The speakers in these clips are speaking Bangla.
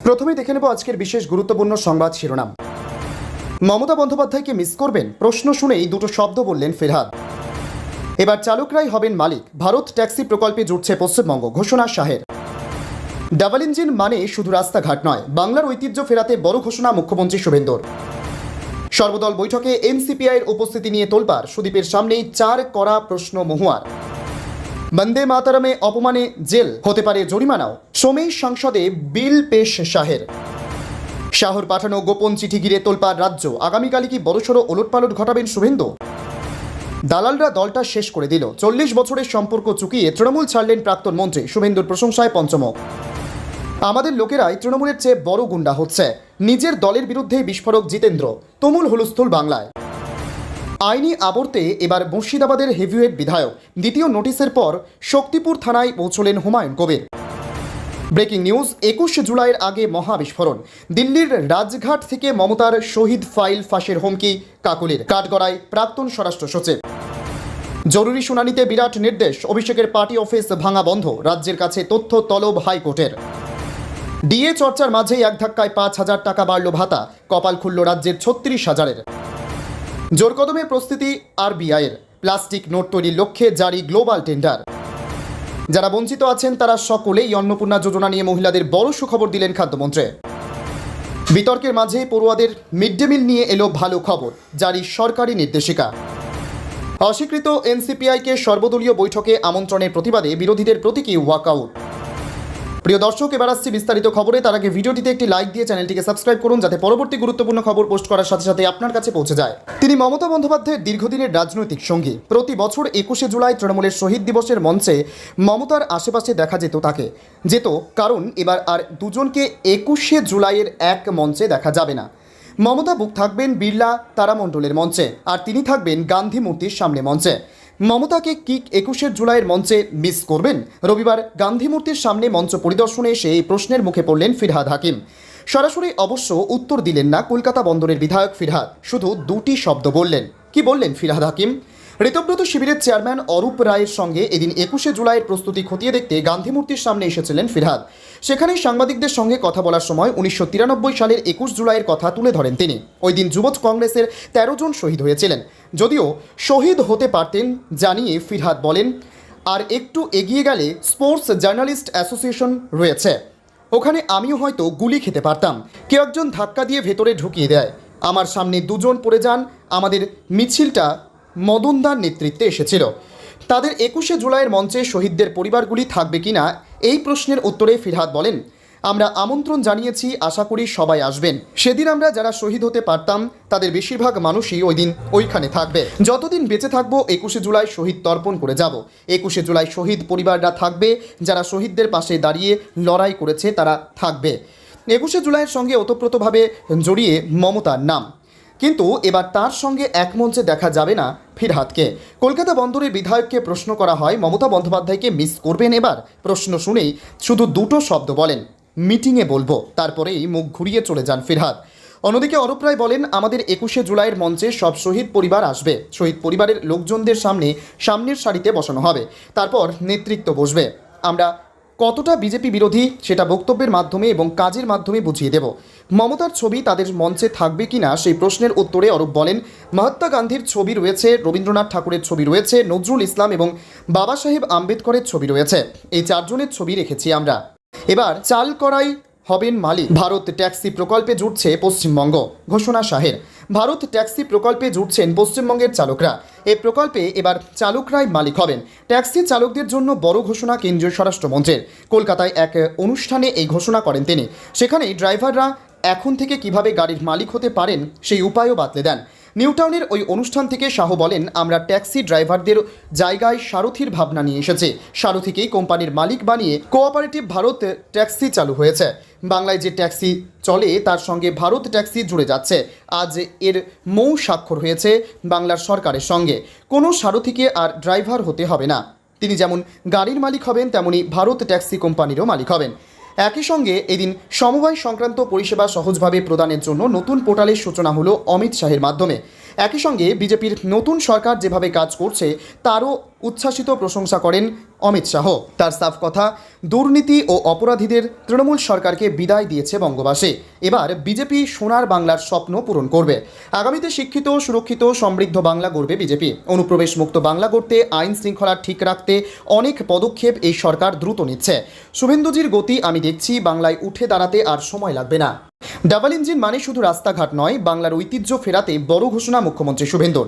প্রথমেই দেখে নেব আজকের বিশেষ গুরুত্বপূর্ণ সংবাদ শিরোনাম। মমতা বন্দ্যোপাধ্যায়কে মিস করবেন, প্রশ্ন শুনেই দুটো শব্দ বললেন ফিরহাদ। এবার চালকরাই হবেন মালিক, ভারত ট্যাক্সি প্রকল্পে জুটছে পশ্চিমবঙ্গ, ঘোষণা শাহের। ডাবল ইঞ্জিন মানে শুধু রাস্তাঘাট নয়, বাংলার ঐতিহ্য ফেরাতে বড় ঘোষণা মুখ্যমন্ত্রী শুভেন্দুর। সর্বদল বৈঠকে এনসিপিআইয়ের উপস্থিতি নিয়ে তোলপাড়, সুদীপের সামনেই 4 কড়া প্রশ্ন মহুয়ার। বন্দে মাতারমে অপমানে জেল, হতে পারে জরিমানাও, সোমেশ সংসদে বিল পেশ শাহের। শাহর পাঠানো গোপন চিঠি ঘিরে তোলপাড় রাজ্য, আগামীকালই কি বড়সড় ওলটপালট ঘটাবেন শুভেন্দু? দালালরা দলটা শেষ করে দিল, 40 বছরের সম্পর্ক চুকিয়ে তৃণমূল ছাড়লেন প্রাক্তন মন্ত্রী, শুভেন্দুর প্রশংসায় পঞ্চমক। আমাদের লোকেরাই তৃণমূলের চেয়ে বড় গুন্ডা হচ্ছে, নিজের দলের বিরুদ্ধে বিস্ফোরক জিতেন্দ্র, তুমুল হুলস্থুল বাংলায়। আইনি আবর্তে এবার মুর্শিদাবাদের হেভিওয়েট বিধায়ক, দ্বিতীয় নোটিশের পর শক্তিপুর থানায় পৌঁছলেন হুমায়ুন কবির। ব্রেকিং নিউজ, 21 জুলাইয়ের আগে মহাবিস্ফোরণ, দিল্লির রাজঘাট থেকে মমতার শহীদ ফাইল ফাঁসের হুমকি কাকলির, কাঠগড়ায় প্রাক্তন স্বরাষ্ট্র সচিব। জরুরি শুনানিতে বিরাট নির্দেশ, অভিষেকের পার্টি অফিস ভাঙা বন্ধ, রাজ্যের কাছে তথ্য তলব হাইকোর্টের। ডিএ চর্চার মাঝেই এক ধাক্কায় 5,000 টাকা বাড়ল ভাতা, কপাল খুলল রাজ্যের 36,000-এর। জোরকদমে প্রস্তুতি আরবিআইয়ের, প্লাস্টিক নোট তৈরির লক্ষ্যে জারি গ্লোবাল টেন্ডার। যারা বঞ্চিত আছেন তারা সকলেই অন্নপূর্ণা যোজনা নিয়ে মহিলাদের বড় সুখবর দিলেন খাদ্যমন্ত্রী। বিতর্কের মাঝে পড়ুয়াদের মিড ডে মিল নিয়ে এলো ভালো খবর, জারি সরকারি নির্দেশিকা। অস্বীকৃত এনসিপিআইকে সর্বদলীয় বৈঠকে আমন্ত্রণের প্রতিবাদে বিরোধীদের প্রতীকী ওয়াকআউট। প্রিয় দর্শক, এবার আসছি বিস্তারিত খবরে। তার আগে ভিডিওটিতে একটি লাইক দিয়ে চ্যানেলটিকে সাবস্ক্রাইব করুন, যাতে পরবর্তী গুরুত্বপূর্ণ খবর পোস্ট করার সাথে সাথে আপনার কাছে পৌঁছে যায়। তিনি মমতা বন্দ্যোপাধ্যায়ের দীর্ঘদিনের রাজনৈতিক সঙ্গী। প্রতি বছর 21শে জুলাই তৃণমূলের শহীদ দিবসের মঞ্চে মমতার আশেপাশে দেখা যেত, কারণ এবার আর দুজনকে 21শে জুলাইয়ের এক মঞ্চে দেখা যাবে না। মমতা বুক থাকবেন বিড়লা তারামণ্ডলের মঞ্চে, আর তিনি থাকবেন গান্ধী মূর্তির সামনে মঞ্চে। মমতাকে কি 21শে জুলাইয়ের মঞ্চে মিস করবেন? রবিবার গান্ধী মূর্তির সামনে মঞ্চ পরিদর্শনে এসে এই প্রশ্নের মুখে পড়লেন ফিরহাদ হাকিম। সরাসরি অবশ্য উত্তর দিলেন না কলকাতা বন্দরের বিধায়ক ফিরহাদ, শুধু দুটি শব্দ বললেন। কি বললেন ফিরহাদ হাকিম? ঋতব্রত শিবিরের চেয়ারম্যান অরূপ রায়ের সঙ্গে এদিন 21শে জুলাইয়ের প্রস্তুতি খতিয়ে দেখতে গান্ধী মূর্তির সামনে এসেছিলেন ফিরহাদ। সেখানেই সাংবাদিকদের সঙ্গে কথা বলার সময় 1993 সালের 21 জুলাইয়ের কথা তুলে ধরেন তিনি। ওই দিন যুব কংগ্রেসের 13 জন শহীদ হয়েছিলেন। যদিও শহীদ হতে পারতেন জানিয়ে ফিরহাদ বলেন, আর একটু এগিয়ে গেলে স্পোর্টস জার্নালিস্ট অ্যাসোসিয়েশন রয়েছে, ওখানে আমিও হয়তো গুলি খেতে পারতাম। কেউ একজন ধাক্কা দিয়ে ভেতরে ঢুকিয়ে দেয়, আমার সামনে দুজন পড়ে যান। আমাদের মিছিলটা মদনদার নেতৃত্বে এসেছিল। তাদের 21শে জুলাইয়ের মঞ্চে শহীদদের পরিবারগুলি থাকবে কিনা এই প্রশ্নের উত্তরে ফিরহাদ বলেন, আমরা আমন্ত্রণ জানিয়েছি, আশা করি সবাই আসবেন। সেদিন আমরা যারা শহীদ হতে পারতাম তাদের বেশিরভাগ মানুষই ওই দিন ওইখানে থাকবে। যতদিন বেঁচে থাকবো 21শে জুলাই শহীদ তর্পণ করে যাব। 21শে জুলাই শহীদ পরিবাররা থাকবে, যারা শহীদদের পাশে দাঁড়িয়ে লড়াই করেছে তারা থাকবে। 21শে জুলাইয়ের সঙ্গে ওতপ্রোতভাবে জড়িয়ে মমতার নাম, কিন্তু এবার তার সঙ্গে এক মঞ্চে দেখা যাবে না ফিরহাদকে। কলকাতা বন্দরের বিধায়ককে প্রশ্ন করা হয়, মমতা বন্দ্যোপাধ্যায়কে মিস করবেন এবার? প্রশ্ন শুনেই শুধু দুটো শব্দ বলেন, মিটিংয়ে বলবো। তারপরেই মুখ ঘুরিয়ে চলে যান ফিরহাদ। অন্যদিকে অরূপ রায় বলেন, আমাদের 21শে জুলাইয়ের মঞ্চে সব শহীদ পরিবার আসবে। শহীদ পরিবারের লোকজনদের সামনের সারিতে বসানো হবে, তারপর নেতৃত্ব বসবে। আমরা কতটা বিজেপি বিরোধী সেটা বক্তব্যের মাধ্যমে এবং কাজের মাধ্যমে বুঝিয়ে দেব। মমতার ছবি তাদের মঞ্চে থাকবে কিনা সেই প্রশ্নের উত্তরে অরূপ বলেন, মহাত্মা গান্ধীর ছবি রয়েছে, রবীন্দ্রনাথ ঠাকুরের ছবি রয়েছে, নজরুল ইসলাম এবং বাবা সাহেব আম্বেদকরের ছবি রয়েছে। এই 4 জনের ছবি রেখেছি আমরা। এবার চাল করাই হবেন মালিক, ভারত ট্যাক্সি প্রকল্পে জুটছে পশ্চিমবঙ্গ, ঘোষণা শাহের। ভারত ট্যাক্সি প্রকল্পে জুটছেন পশ্চিমবঙ্গের চালকরা। এই প্রকল্পে এবার চালকরাই মালিক হবেন। ট্যাক্সি চালকদের জন্য বড় ঘোষণা কেন্দ্রীয় স্বরাষ্ট্রমন্ত্রীর। কলকাতায় এক অনুষ্ঠানে এই ঘোষণা করেন তিনি। সেখানেই ড্রাইভাররা এখন থেকে কিভাবে গাড়ির মালিক হতে পারেন সেই উপায়ও বাতলে দেন। নিউটাউনের ওই অনুষ্ঠান থেকে শাহ বলেন, আমরা ট্যাক্সি ড্রাইভারদের জায়গায় সারথির ভাবনা নিয়ে এসেছি। সারথিকেই কোম্পানির মালিক বানিয়ে কোঅপারেটিভ ভারত ট্যাক্সি চালু হয়েছে। বাংলায় যে ট্যাক্সি চলে তার সঙ্গে ভারত ট্যাক্সি জুড়ে যাচ্ছে। আজ এর মৌ স্বাক্ষর হয়েছে বাংলার সরকারের সঙ্গে। কোনো সারথিকে আর ড্রাইভার হতে হবে না। তিনি যেমন গাড়ির মালিক হবেন, তেমনি ভারত ট্যাক্সি কোম্পানিরও মালিক হবেন। একই সঙ্গে এদিন সমবায় সংক্রান্ত পরিষেবা সহজভাবে প্রদানের জন্য নতুন পোর্টালের সূচনা হলো অমিত শাহের মাধ্যমে। একই সঙ্গে বিজেপির নতুন সরকার যেভাবে কাজ করছে তারও উচ্ছ্বাসিত প্রশংসা করেন অমিত শাহ। তার সাফ কথা, দুর্নীতি ও অপরাধীদের তৃণমূল সরকারকে বিদায় দিয়েছে বঙ্গবাসী। এবার বিজেপি সোনার বাংলার স্বপ্ন পূরণ করবে। আগামীতে শিক্ষিত, সুরক্ষিত, সমৃদ্ধ বাংলা গড়বে বিজেপি। অনুপ্রবেশ মুক্ত বাংলা গড়তে, আইন শৃঙ্খলা ঠিক রাখতে অনেক পদক্ষেপ এই সরকার দ্রুত নিচ্ছে। শুভেন্দুজির গতি আমি দেখছি, বাংলায় উঠে দাঁড়াতে আর সময় লাগবে না। ডাবল ইঞ্জিন মানে শুধু রাস্তাঘাট নয়, বাংলার ঐতিহ্য ফেরাতে বড় ঘোষণা মুখ্যমন্ত্রী শুভেন্দুর।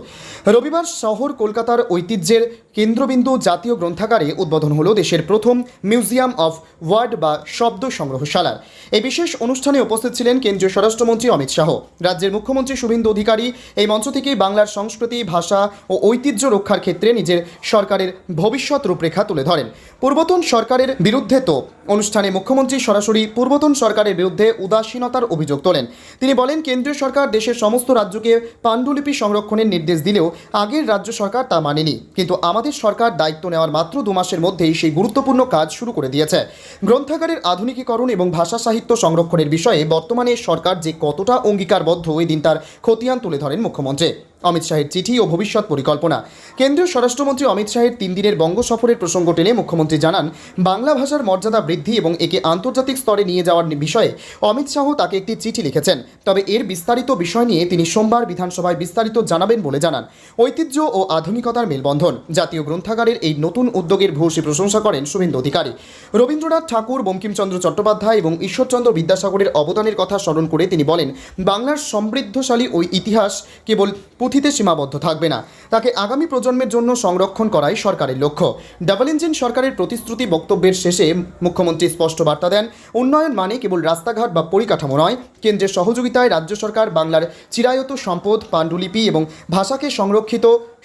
রবিবার শহর কলকাতার ঐতিহ্যের কেন্দ্রবিন্দু জাতীয় গ্রন্থাগারে উদ্বোধন হলো দেশের প্রথম মিউজিয়াম অফ ওয়ার্ড বা শব্দ সংগ্রহশালার। এই বিশেষ অনুষ্ঠানে উপস্থিত ছিলেন কেন্দ্রীয় স্বরাষ্ট্রমন্ত্রী অমিত শাহ। রাজ্যের মুখ্যমন্ত্রী শুভেন্দু অধিকারী এই মঞ্চ থেকেই বাংলার সংস্কৃতি, ভাষা ও ঐতিহ্য রক্ষার ক্ষেত্রে নিজের সরকারের ভবিষ্যৎ রূপরেখা তুলে ধরেন। পূর্বতন সরকারের বিরুদ্ধে তো অনুষ্ঠানে মুখ্যমন্ত্রী সরাসরি পূর্বতন সরকারের বিরুদ্ধে উদাসীনতার অভিযোগ তোলেন। তিনি বলেন, কেন্দ্রীয় সরকার দেশের সমস্ত রাজ্যকে পাণ্ডুলিপি সংরক্ষণের নির্দেশ দিলেও আগের রাজ্য সরকার তা মানেনি, কিন্তু আমাদের সরকার দায়িত্ব নেওয়ার মাত্র 2 মাসের মধ্যেই সেই গুরুত্বপূর্ণ কাজ শুরু করে দিয়েছে। গ্রন্থাগারের আধুনিকীকরণ এবং ভাষা সাহিত্য সংরক্ষণের বিষয়ে বর্তমানে সরকার যে কতটা অঙ্গীকারবদ্ধ, এই দিন তার খতিয়ান তুলে ধরেন মুখ্যমন্ত্রী। অমিত শাহের চিঠি ও ভবিষ্যৎ পরিকল্পনা। কেন্দ্রীয় স্বরাষ্ট্রমন্ত্রী অমিত শাহের 3 দিনের বঙ্গ সফরের প্রসঙ্গ টেনে মুখ্যমন্ত্রী জানান, বাংলা ভাষার মর্যাদা বৃদ্ধি এবং একে আন্তর্জাতিক স্তরে নিয়ে যাওয়ার বিষয়ে অমিত শাহ তাকে একটি চিঠি লিখেছেন। তবে এর বিস্তারিত বিষয় নিয়ে তিনি সোমবার বিধানসভায় বিস্তারিত জানাবেন বলে জানান। ঐতিহ্য ও আধুনিকতার মেলবন্ধন। জাতীয় গ্রন্থাগারের এই নতুন উদ্যোগের ভূয়সী প্রশংসা করেন শুভেন্দু অধিকারী। রবীন্দ্রনাথ ঠাকুর, বঙ্কিমচন্দ্র চট্টোপাধ্যায় এবং ঈশ্বরচন্দ্র বিদ্যাসাগরের অবদানের কথা স্মরণ করে তিনি বলেন, বাংলার সমৃদ্ধশালী ওই ইতিহাস কেবল পুঁথিতে সীমাবদ্ধ থাকবে না, তাকে আগামী প্রজন্মের জন্য সংরক্ষণ করাই সরকারের লক্ষ্য। ডাবল ইঞ্জিন সরকারের প্রতিশ্রুতি বক্তব্যের শেষে মুখ্যমন্ত্রী স্পষ্ট বার্তা দেন, উন্নয়ন মানে কেবল রাস্তাঘাট বা পরিকাঠামো নয়, কেন্দ্রের সহযোগিতায় রাজ্য সরকার বাংলার চিরায়ত সম্পদ, পাণ্ডুলিপি এবং ভাষাকে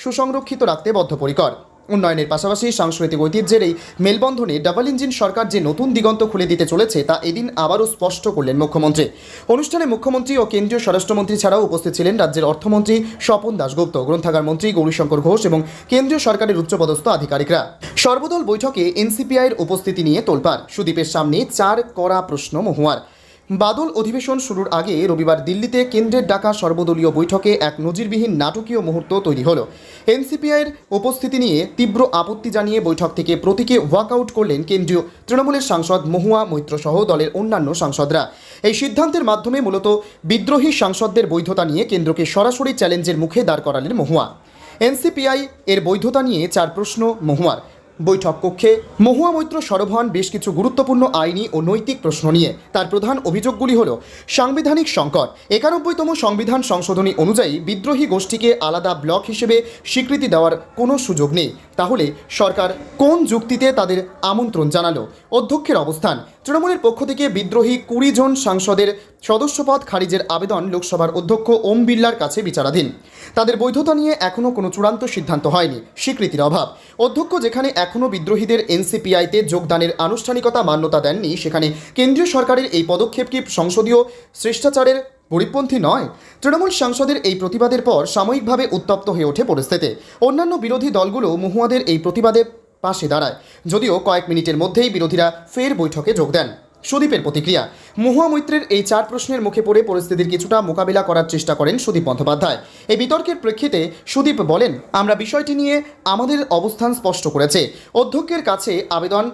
সুসংরক্ষিত রাখতে বদ্ধপরিকর। উন্নয়নের পাশাপাশি সাংস্কৃতিক ঐতিহ্যের এই মেলবন্ধনে ডাবল ইঞ্জিন সরকার যে নতুন দিগন্ত খুলে দিতে চলেছে তা এদিন আবারও স্পষ্ট করলেন মুখ্যমন্ত্রী। অনুষ্ঠানে মুখ্যমন্ত্রী ও কেন্দ্রীয় স্বরাষ্ট্রমন্ত্রী ছাড়াও উপস্থিত ছিলেন রাজ্যের অর্থমন্ত্রী স্বপন দাশগুপ্ত, গ্রন্থাগার মন্ত্রী গৌরীশঙ্কর ঘোষ এবং কেন্দ্রীয় সরকারের উচ্চপদস্থ আধিকারিকরা। সর্বদল বৈঠকে এনসিপিআইয়ের উপস্থিতি নিয়ে তোলপাড়। সুদীপের সামনে 4 কড়া প্রশ্ন মহুয়ার। বাদল অধিবেশন শুরুর আগে রবিবার দিল্লিতে কেন্দ্রের ডাকা সর্বদলীয় বৈঠকে এক নজিরবিহীন নাটকীয় মুহূর্ত তৈরি হলো। এনসিপিআইয়ের উপস্থিতি নিয়ে তীব্র আপত্তি জানিয়ে বৈঠক থেকে প্রতীকে ওয়াকআউট করলেন কেন্দ্রীয় তৃণমূলের সাংসদ মহুয়া মৈত্র সহ দলের অন্যান্য সাংসদরা। এই সিদ্ধান্তের মাধ্যমে মূলত বিদ্রোহী সাংসদদের বৈধতা নিয়ে কেন্দ্রকে সরাসরি চ্যালেঞ্জের মুখে দাঁড় করালেন মহুয়া। এনসিপিআই এর বৈধতা নিয়ে 4 প্রশ্ন মহুয়ার। বৈঠক কক্ষে মহুয়া মৈত্র সরব হন বেশ কিছু গুরুত্বপূর্ণ আইনি ও নৈতিক প্রশ্ন নিয়ে। তার প্রধান অভিযোগগুলি হল সাংবিধানিক সংকট। 91তম সংবিধান সংশোধনী অনুযায়ী বিদ্রোহী গোষ্ঠীকে আলাদা ব্লক হিসেবে স্বীকৃতি দেওয়ার কোনো সুযোগ নেই। তাহলে সরকার কোন যুক্তিতে তাদের আমন্ত্রণ জানালো? অধ্যক্ষের অবস্থান। তৃণমূলের পক্ষ থেকে বিদ্রোহী 20 জন সাংসদের সদস্যপদ খারিজের আবেদন লোকসভার অধ্যক্ষ ওম বিড়লার কাছে বিচারাধীন। তাদের বৈধতা নিয়ে এখনও কোনো চূড়ান্ত সিদ্ধান্ত হয়নি, স্বীকৃতির অভাব। অধ্যক্ষ যেখানে এখনও বিদ্রোহীদের এনসিপিআইতে যোগদানের আনুষ্ঠানিকতা মান্যতা দেননি, সেখানে কেন্দ্রীয় সরকারের এই পদক্ষেপ কি সংসদীয় শিষ্টাচারের পরিপন্থী নয়? তৃণমূল সাংসদের এই প্রতিবাদের পর সাময়িকভাবে উত্তপ্ত হয়ে ওঠে পরিস্থিতি। অন্যান্য বিরোধী দলগুলো মহুয়াদের এই প্রতিবাদে পাশে দাঁড়ায়, যদিও কয়েক মিনিটের মধ্যেই বিরোধীরা ফের বৈঠকে যোগ দেন। সুদীপের প্রতিক্রিয়া। মহুয়া মৈত্রের এই 4 প্রশ্নের মুখে পড়ে পরিস্থিতির কিছুটা মোকাবিলা করার চেষ্টা করেন সুদীপ বন্দ্যোপাধ্যায়। এই বিতর্কের প্রেক্ষিতে সুদীপ বলেন, আমরা বিষয়টি নিয়ে আমাদের অবস্থান স্পষ্ট করেছে। অধ্যক্ষের কাছে আবেদন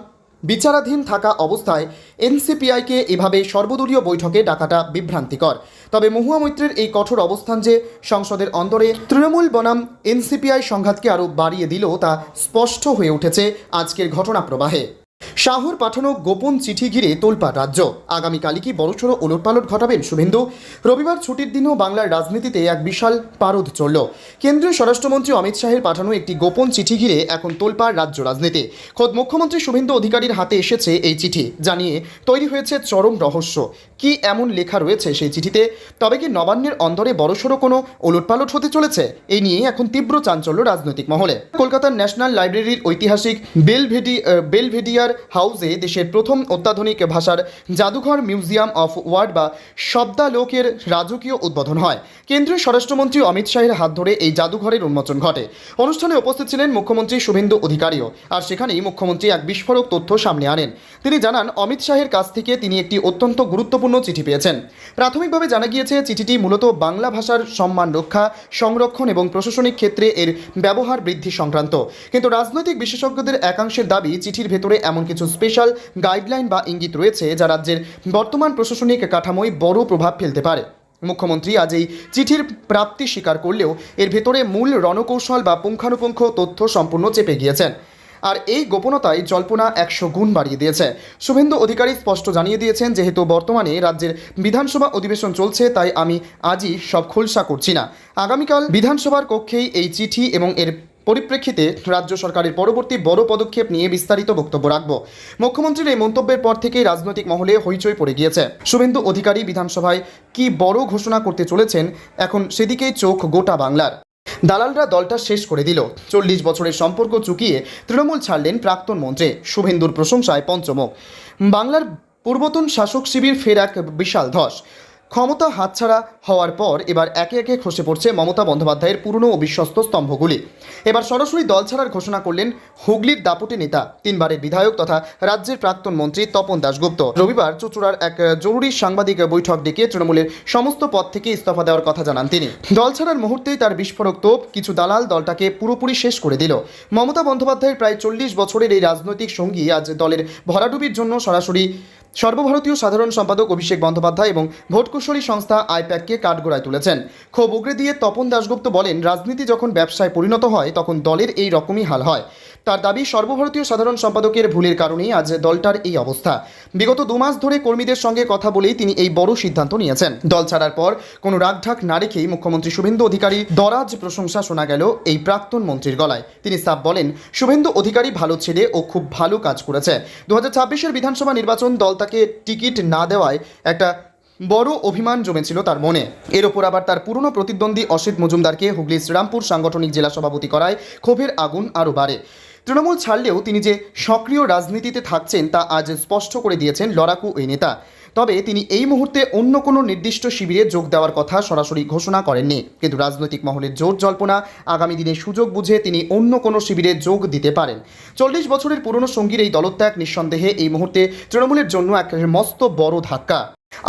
বিচারাধীন থাকা অবস্থায় এনসিপিআইকে এভাবে সর্বদলীয় বৈঠকে ডাকাটা বিভ্রান্তিকর। তবে মহুয়া মৈত্রের এই কঠোর অবস্থান যে সংসদের অন্দরে তৃণমূল বনাম এনসিপিআই সংঘাতকে আরও বাড়িয়ে দিল তা স্পষ্ট হয়ে উঠেছে আজকের ঘটনা প্রবাহে। শাহর পাঠানো গোপন চিঠি ঘিরে তোলপাড় রাজ্য। আগামীকালই কি বড়সড় ওলটপালট ঘটাবেন শুভেন্দু? রবিবার ছুটির দিনও বাংলার রাজনীতিতে এক বিশাল পারদ চলল। কেন্দ্রীয় স্বরাষ্ট্রমন্ত্রী অমিত শাহের পাঠানো একটি গোপন চিঠি ঘিরে এখন তোলপাড় রাজ্য রাজনীতি। খোদ মুখ্যমন্ত্রী শুভেন্দু অধিকারীর হাতে এসেছে এই চিঠি, জানিয়ে তৈরি হয়েছে চরম রহস্য। কি এমন লেখা রয়েছে সেই চিঠিতে? তবে কি নবান্নের অন্দরে বড়সড় কোনো ওলটপালট হতে চলেছে? এই নিয়ে এখন তীব্র চাঞ্চল্য রাজনৈতিক মহলে। কলকাতার ন্যাশনাল লাইব্রেরির ঐতিহাসিক বেলভেডিয়ার হাউসে দেশের প্রথম অত্যাধুনিক ভাষার জাদুঘর মিউজিয়াম অফ ওয়ার্ড বা শব্দালোকের রাজকীয় উদ্বোধন হয়। কেন্দ্রীয় স্বরাষ্ট্রমন্ত্রী অমিত শাহের হাত ধরে এই জাদুঘরের উন্মোচন ঘটে। অনুষ্ঠানে উপস্থিত ছিলেন মুখ্যমন্ত্রী শুভেন্দু অধিকারীও। আর সেখানেই মুখ্যমন্ত্রী এক বিস্ফোরক তথ্য সামনে আনেন। তিনি জানান, অমিত শাহের কাছ থেকে তিনি একটি অত্যন্ত গুরুত্বপূর্ণ চিঠি পেয়েছেন। প্রাথমিকভাবে জানা গিয়েছে চিঠিটি মূলত বাংলা ভাষার সম্মান রক্ষা, সংরক্ষণ এবং প্রশাসনিক ক্ষেত্রে এর ব্যবহার বৃদ্ধি সংক্রান্ত। কিন্তু রাজনৈতিক বিশেষজ্ঞদের একাংশের দাবি, চিঠির ভেতরে এমন কিছু স্পেশাল গাইডলাইন বা ইঙ্গিত রয়েছে যা রাজ্যের বর্তমান প্রশাসনিক কাঠামোয় বড় প্রভাব ফেলতে পারে। মুখ্যমন্ত্রী আজ এই চিঠির প্রাপ্তি স্বীকার করলেও এর ভেতরে মূল রণকৌশল বা পুঙ্খানুপুঙ্খ তথ্য সম্পূর্ণ চেপে গিয়েছেন। আর এই গোপনতায় জল্পনা 100 গুণ বাড়িয়ে দিয়েছে। শুভেন্দু অধিকারী স্পষ্ট জানিয়ে দিয়েছেন, যেহেতু বর্তমানে রাজ্যের বিধানসভা অধিবেশন চলছে, তাই আমি আজই সব খোলসা করছি না। আগামীকাল বিধানসভার কক্ষেই এই চিঠি এবং এর পরিপ্রেক্ষিতে রাজ্য সরকারের পরবর্তী বড় পদক্ষেপ নিয়ে বিস্তারিত বক্তব্য রাখব। মুখ্যমন্ত্রীর এই মন্তব্যের পর থেকেই রাজনৈতিক মহলে হইচই পড়ে গিয়েছে। শুভেন্দু অধিকারী বিধানসভায় কি বড় ঘোষণা করতে চলেছেন, এখন সেদিকেই চোখ গোটা বাংলার। দালালরা দলটা শেষ করে দিল। 40 বছরের সম্পর্ক চুকিয়ে তৃণমূল ছাড়লেন প্রাক্তন মন্ত্রী। শুভেন্দুর প্রশংসায় পঞ্চমুখ। বাংলার পূর্বতন শাসক শিবির ফের এক বিশাল ধস। ক্ষমতা হাতছাড়া হওয়ার পর এবার একে একে খসে পড়ছে মমতা বন্দ্যোপাধ্যায়ের পুরনো ও বিশ্বস্ত স্তম্ভগুলি। এবার সরাসরি দল ছাড়ার ঘোষণা করলেন হুগলির দাপুটে নেতা, 3 বারের বিধায়ক তথা রাজ্যের প্রাক্তন মন্ত্রী তপন দাশগুপ্ত। রবিবার চুঁচুড়ার এক জরুরি সাংবাদিক বৈঠক ডেকে তৃণমূলের সমস্ত পদ থেকে ইস্তফা দেওয়ার কথা জানান তিনি। দল ছাড়ার মুহূর্তেই তার বিস্ফোরক তোপ, কিছু দালাল দলটাকে পুরোপুরি শেষ করে দিল। মমতা বন্দ্যোপাধ্যায়ের প্রায় 40 বছরের এই রাজনৈতিক সঙ্গী আজ দলের ভরাডুবির জন্য সরাসরি সর্বভারতীয় সাধারণ সম্পাদক অভিষেক বন্দ্যোপাধ্যায় এবং ভোটকুশলী সংস্থা আইপ্যাককে কাঠগড়ায় তুলেছেন। ক্ষোভ উগরে দিয়ে তপন দাশগুপ্ত বলেন, রাজনীতি যখন ব্যবসায় পরিণত হয় তখন দলের এই রকমই হাল হয়। তার দাবি, সর্বভারতীয় সাধারণ সম্পাদকের ভুলের কারণেই আজ দলটার এই অবস্থা। বিগত 2 মাস ধরে কর্মীদের সঙ্গে কথা বলেই তিনি এই বড় সিদ্ধান্ত নিয়েছেন। দল ছাড়ার পর কোনো রাগঢাক না রেখেই মুখ্যমন্ত্রী শুভেন্দু অধিকারী দরাজ প্রশংসা শোনা গেল এই প্রাক্তন মন্ত্রীর গলায়। তিনি সাফ বলেন, শুভেন্দু অধিকারী ভালো ছেলে ও খুব ভালো কাজ করেছে। 2026-এর বিধানসভা নির্বাচন দল তাকে টিকিট না দেওয়ায় একটা বড় অভিমান জমেছিল তার মনে। এর ওপর আবার তার পুরনো প্রতিদ্বন্দ্বী অসিত মজুমদারকে হুগলির শ্রীরামপুর সাংগঠনিক জেলা সভাপতি করায় ক্ষোভের আগুন আরও বাড়ে। তৃণমূল ছাড়লেও তিনি যে সক্রিয় রাজনীতিতে থাকছেন তা আজ স্পষ্ট করে দিয়েছেন লড়াকু এই নেতা। তবে তিনি এই মুহূর্তে অন্য কোনো নির্দিষ্ট শিবিরে যোগ দেওয়ার কথা সরাসরি ঘোষণা করেননি। কিন্তু রাজনৈতিক মহলের জোর জল্পনা, আগামী দিনে সুযোগ বুঝে তিনি অন্য কোনো শিবিরে যোগ দিতে পারেন। 40 বছরের পুরনো সঙ্গীর এই দলত্যাগ নিঃসন্দেহে এই মুহূর্তে তৃণমূলের জন্য এক মস্ত বড় ধাক্কা।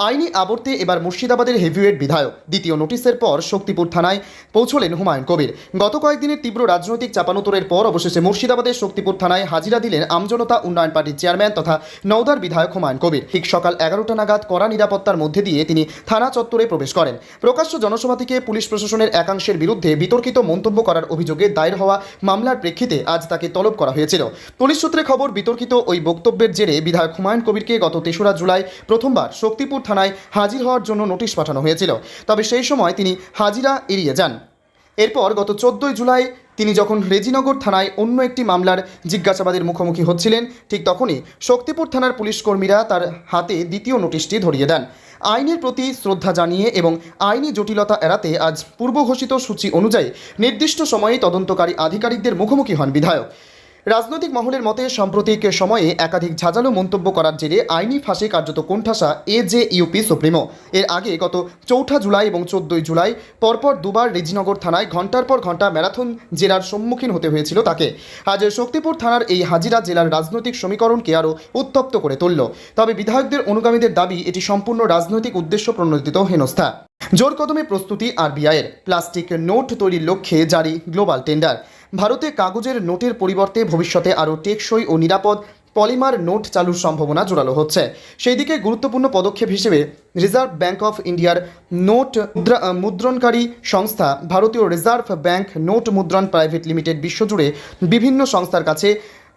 আইনি আবর্তে এবার মুর্শিদাবাদের হেভিওয়েট বিধায়ক। দ্বিতীয় নোটিশের পর শক্তিপুর থানায় পৌঁছলেন হুমায়ুন কবির। গত কয়েকদিনের তীব্র রাজনৈতিক চাপানোতরের পর অবশেষে মুর্শিদাবাদের শক্তিপুর থানায় হাজিরা দিলেন আমজনতা উন্নয়ন পার্টির চেয়ারম্যান তথা নওদার বিধায়ক হুমায়ুন কবির। ঠিক সকাল 11টা নাগাদ কড়া নিরাপত্তার মধ্যে দিয়ে তিনি থানা চত্বরে প্রবেশ করেন। প্রকাশ্য জনসভা থেকে পুলিশ প্রশাসনের একাংশের বিরুদ্ধে বিতর্কিত মন্তব্য করার অভিযোগে দায়ের হওয়া মামলার প্রেক্ষিতে আজ তাকে তলব করা হয়েছিল। পুলিশ সূত্রে খবর, বিতর্কিত ওই বক্তব্যের জেরে বিধায়ক হুমায়ুন কবিরকে গত 3রা জুলাই প্রথমবার শক্তিপুর থানায় হাজির হওয়ার জন্য নোটিশ পাঠানো হয়েছিল। তবে সেই সময় তিনি হাজিরা এড়িয়ে যান। এরপর গত 14 জুলাই তিনি যখন রেজিনগর থানায় অন্য একটি মামলার জিজ্ঞাসাবাদের মুখোমুখি হচ্ছিলেন, ঠিক তখনই শক্তিপুর থানার পুলিশ কর্মীরা তার হাতে দ্বিতীয় নোটিশটি ধরিয়ে দেন। আইনের প্রতি শ্রদ্ধা জানিয়ে এবং আইনি জটিলতা এড়াতে আজ পূর্বঘোষিত সূচি অনুযায়ী নির্দিষ্ট সময়ে তদন্তকারী আধিকারিকদের মুখোমুখি হন বিধায়ক। রাজনৈতিক মহলের মতে সাম্প্রতিক সময়ে একাধিক ঝাঁঝালো মন্তব্য করার জেরে আইনি ফাঁসে কার্যত কোণঠাসা এজেইউপি সুপ্রিমো। এর আগে গত 4 জুলাই এবং 14 জুলাই পরপর দুবার রেজিনগর থানায় ঘণ্টার পর ঘণ্টা ম্যারাথন জেরার সম্মুখীন হতে হয়েছিল তাকে। আজ শক্তিপুর থানার এই হাজিরা জেলার রাজনৈতিক সমীকরণকে আরও উত্তপ্ত করে তুলল। তবে বিধায়কদের অনুগামীদের দাবি, এটি সম্পূর্ণ রাজনৈতিক উদ্দেশ্য প্রণোদিত হেনস্থা। জোর কদমে প্রস্তুতি আরবিআইয়ের। প্লাস্টিক নোট তৈরির লক্ষ্যে জারি গ্লোবাল টেন্ডার। ভারতে কাগজের নোটের পরিবর্তে ভবিষ্যতে আরও টেকসই ও নিরাপদ পলিমার নোট চালুর সম্ভাবনা জোরালো হচ্ছে। সেই দিকে গুরুত্বপূর্ণ পদক্ষেপ হিসেবে রিজার্ভ ব্যাঙ্ক অফ ইন্ডিয়ার নোট মুদ্রণকারী সংস্থা ভারতীয় রিজার্ভ ব্যাঙ্ক নোট মুদ্রণ প্রাইভেট লিমিটেড বিশ্বজুড়ে বিভিন্ন সংস্থার কাছে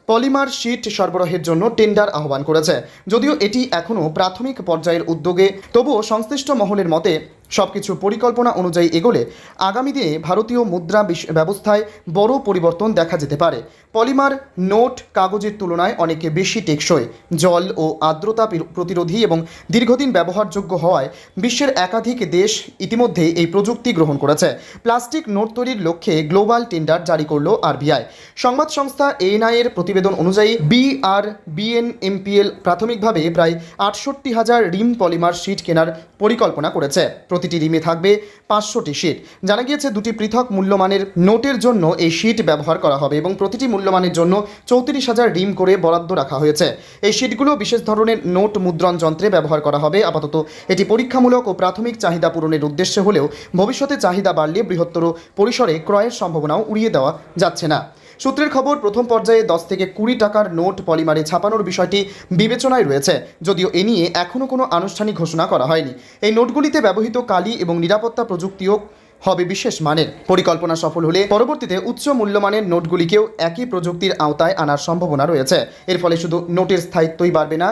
পলিমার শিট সরবরাহের জন্য টেন্ডার আহ্বান করেছে। যদিও এটি এখনও প্রাথমিক পর্যায়ের উদ্যোগে, তবুও সংশ্লিষ্ট মহলের মতে সবকিছু পরিকল্পনা অনুযায়ী এগোলে আগামী দিনে ভারতীয় মুদ্রা ব্যবস্থায় বড় পরিবর্তন দেখা যেতে পারে। পলিমার নোট কাগজের তুলনায় অনেক বেশি টেকসই, জল ও আর্দ্রতা প্রতিরোধী এবং দীর্ঘদিন ব্যবহারযোগ্য হওয়ায় বিশ্বের একাধিক দেশ ইতিমধ্যেই এই প্রযুক্তি গ্রহণ করেছে। প্লাস্টিক নোট তৈরির লক্ষ্যে গ্লোবাল টেন্ডার জারি করল আরবিআই। সংবাদ সংস্থা এএনআই এর প্রতিবেদন অনুযায়ী বিআরবিএনএমপিএল প্রাথমিকভাবে প্রায় ৬৮,০০০ রিম পলিমার শিট কেনার পরিকল্পনা করেছে। প্রতিটি রিমে থাকবে ৫০০টি শিট। জানা গিয়েছে 2টি পৃথক মূল্যমানের নোটের জন্য এই শিট ব্যবহার করা হবে এবং প্রতিটি মূল্যমানের জন্য ৩৪,০০০ রিম করে বরাদ্দ রাখা হয়েছে। এই শিটগুলো বিশেষ ধরনের নোট মুদ্রণ যন্ত্রে ব্যবহার করা হবে। আপাতত এটি পরীক্ষামূলক ও প্রাথমিক চাহিদা পূরণের উদ্দেশ্যে হলেও ভবিষ্যতে চাহিদা বাড়লে বৃহত্তর পরিসরে ক্রয়ের সম্ভাবনাও উড়িয়ে দেওয়া যাচ্ছে না। সূত্রের খবর, প্রথম পর্যায়ে 10 থেকে 20 টাকার নোট পলিমারে ছাপানোর বিষয়টি বিবেচনায় রয়েছে, যদিও এ নিয়ে এখনও কোনো আনুষ্ঠানিক ঘোষণা করা হয়নি। এই নোটগুলিতে ব্যবহৃত কালি এবং নিরাপত্তা প্রযুক্তিও হবে বিশেষ মানের। পরিকল্পনা সফল হলে পরবর্তীতে উচ্চ মূল্যমানের নোটগুলিকেও একই প্রযুক্তির আওতায় আনার সম্ভাবনা রয়েছে। এর ফলে শুধু নোটের স্থায়িত্বই বাড়বে না,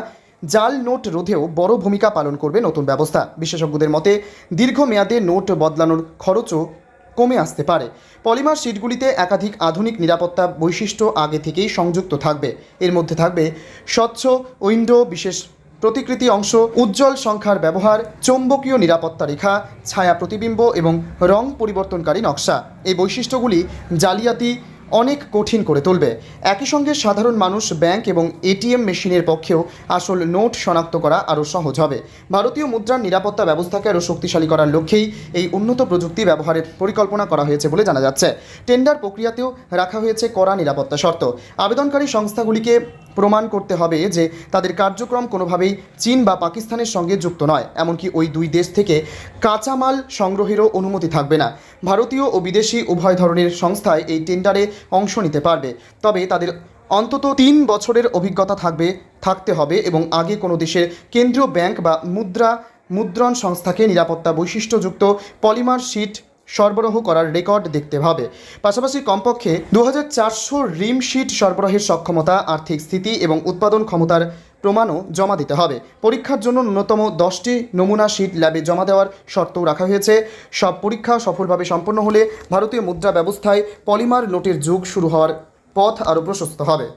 জাল নোট রোধেও বড় ভূমিকা পালন করবে নতুন ব্যবস্থা। বিশেষজ্ঞদের মতে দীর্ঘমেয়াদে নোট বদলানোর খরচও কমে আসতে পারে। পলিমার শিটগুলিতে একাধিক আধুনিক নিরাপত্তা বৈশিষ্ট্য আগে থেকেই সংযুক্ত থাকবে। এর মধ্যে থাকবে স্বচ্ছ উইন্ডো, বিশেষ প্রতিকৃতি অংশ, উজ্জ্বল সংখ্যার ব্যবহার, চৌম্বকীয় নিরাপত্তা রেখা, ছায়া প্রতিবিম্ব এবং রং পরিবর্তনকারী নকশা। এই বৈশিষ্ট্যগুলি জালিয়াতি অনেক কঠিন করে তুলবে। একই সঙ্গে সাধারণ মানুষ, ব্যাংক এবং এটিএম মেশিনের পক্ষেও আসল নোট শনাক্ত করা আরও সহজ হবে। ভারতীয় মুদ্রার নিরাপত্তা ব্যবস্থাকে আরও শক্তিশালী করার লক্ষ্যেই এই উন্নত প্রযুক্তি ব্যবহারের পরিকল্পনা করা হয়েছে বলে জানা যাচ্ছে। টেন্ডার প্রক্রিয়াতেও রাখা হয়েছে কড়া নিরাপত্তা শর্ত। আবেদনকারী সংস্থাগুলিকে প্রমাণ করতে হবে যে তাদের কার্যক্রম কোনোভাবেই চীন বা পাকিস্তানের সঙ্গে যুক্ত নয়। এমনকি ওই দুই দেশ থেকে কাঁচামাল সংগ্রহেরও অনুমতি থাকবে না। ভারতীয় ও বিদেশি উভয় ধরনের সংস্থায় এই টেন্ডারে অংশ নিতে পারবে, তবে তাদের অন্তত 3 বছরের অভিজ্ঞতা থাকতে হবে এবং আগে কোনো দেশের কেন্দ্রীয় ব্যাংক বা মুদ্রণ সংস্থাকে নিরাপত্তা বৈশিষ্ট্যযুক্ত পলিমার শিট সরবরাহ করার রেকর্ড দেখতে হবে। পাশাপাশি কমপক্ষে 2400 রিম শিট সরবরাহের সক্ষমতা, আর্থিক স্থিতি এবং উৎপাদন ক্ষমতার প্রমাণও জমা দিতে হবে। পরীক্ষার জন্য ন্যূনতম 10টি নমুনা শিট ল্যাবে জমা দেওয়ার শর্তও রাখা হয়েছে। সব পরীক্ষা সফলভাবে সম্পন্ন হলে ভারতীয় মুদ্রা ব্যবস্থায় পলিমার নোটের যুগ শুরু হওয়ার পথ আরও প্রশস্ত হবে।